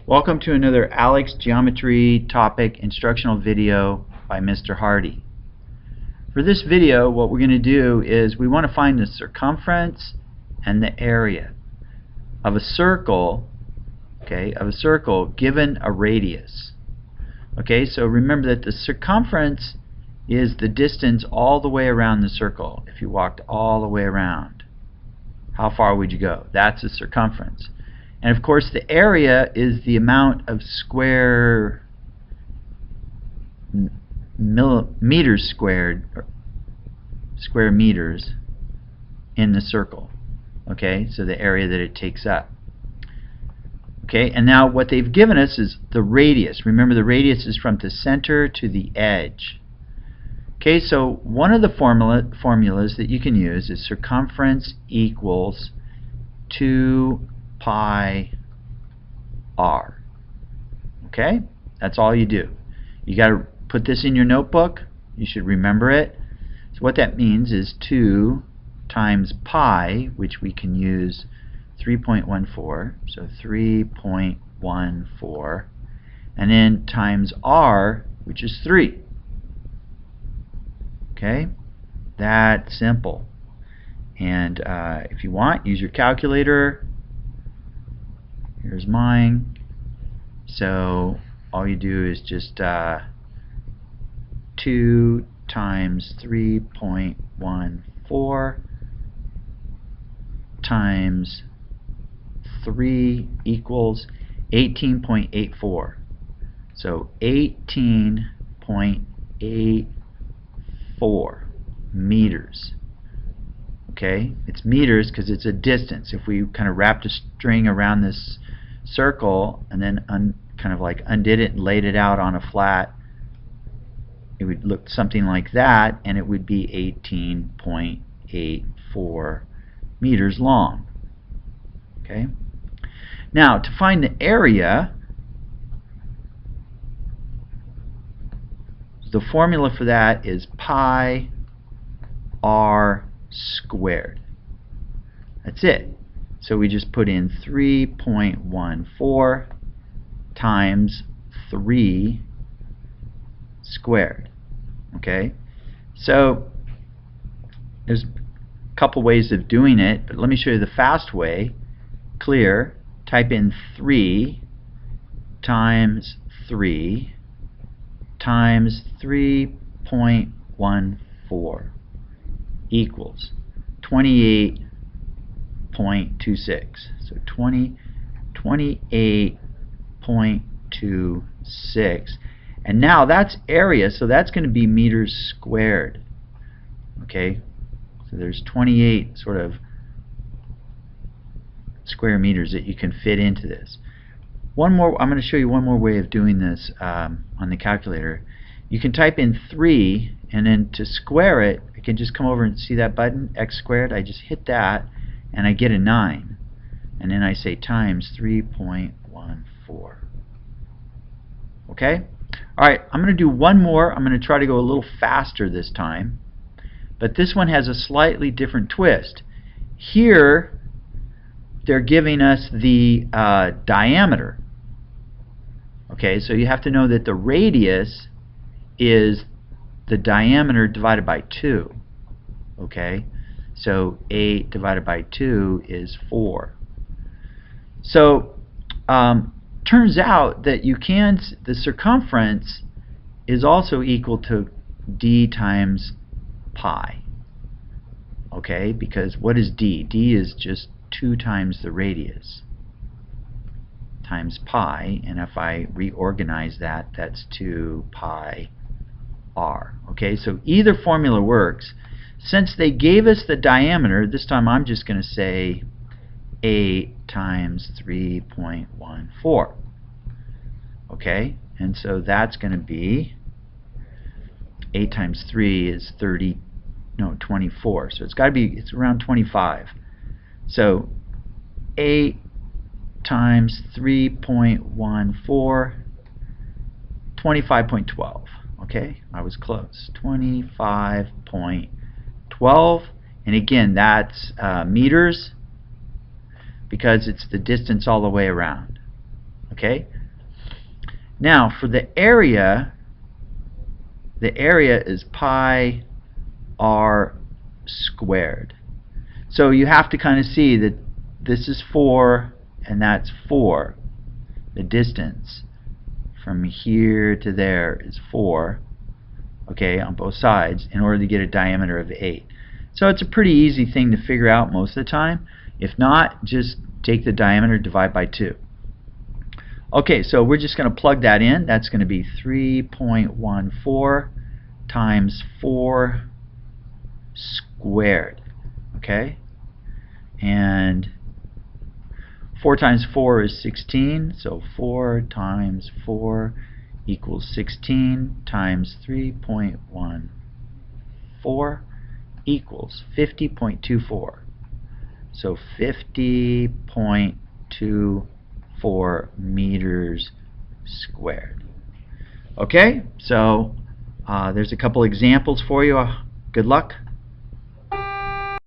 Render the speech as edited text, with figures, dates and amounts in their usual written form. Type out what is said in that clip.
Welcome to another Alex Geometry topic instructional video by Mr. Hardy. For this video, what we're going to do is we want to find the circumference and the area of a circle, given a radius. Okay, so remember that the circumference is the distance all the way around the circle. If you walked all the way around, how far would you go? That's the circumference. And of course the area is the amount of square meters squared, or square meters in the circle. Okay, so the area that it takes up. Okay, and now what they've given us is the radius. Remember, the radius is from the center to the edge. Okay, so one of the formulas that you can use is circumference equals 2 pi r. Okay, that's all you do. You got to put this in your notebook. You should remember it. So what that means is 2 times pi, which we can use 3.14, so 3.14, and then times r, which is 3. Okay, that's simple. And if you want, use your calculator. Here's mine. So all you do is just 2 times 3.14 times 3 equals 18.84. So 18.84 meters. Okay, it's meters because it's a distance. If we kind of wrapped a string around this circle and then kind of like undid it and laid it out on a flat, it would look something like that, and it would be 18.84 meters long. Okay, now to find the area, the formula for that is pi r squared. That's it. So we just put in 3.14 times 3 squared. Okay, so there's a couple ways of doing it, but let me show you the fast way. Clear, type in 3 times 3 times 3.14 equals 28.26. So 28.26. And now that's area, so that's going to be meters squared. Okay, so there's 28 sort of square meters that you can fit into this. One more, I'm going to show you one more way of doing this on the calculator. You can type in 3, and then to square it, I can just come over and see that button, x squared. I just hit that, and I get a 9. And then I say times 3.14. Okay? Alright, I'm going to do one more. I'm going to try to go a little faster this time. But this one has a slightly different twist. Here, they're giving us the diameter. Okay, so you have to know that the radius is the diameter divided by 2. Okay, so 8 divided by 2 is 4. So turns out that the circumference is also equal to d times pi. Okay, because what is d? D is just 2 times the radius times pi, and if I reorganize that, that's 2 pi r. Okay, so either formula works. Since they gave us the diameter, this time I'm just going to say 8 times 3.14. Okay, and so that's going to be 8 times 3 is 24. So it's got to be, it's around 25. So 8 times 3.14, 25.12. Okay, I was close. 25.12, and again that's meters because it's the distance all the way around. Okay, Now for the area is pi r squared. So you have to kind of see that this is 4 and that's 4. The distance from here to there is 4, okay, on both sides, in order to get a diameter of 8. So it's a pretty easy thing to figure out most of the time. If not, just take the diameter, divide by 2. Okay, so we're just going to plug that in. That's going to be 3.14 times 4 squared. Okay? And 4 times 4 is 16, so 4 times 4 equals 16 times 3.14 equals 50.24. So 50.24 meters squared. Okay, so there's a couple examples for you. Good luck.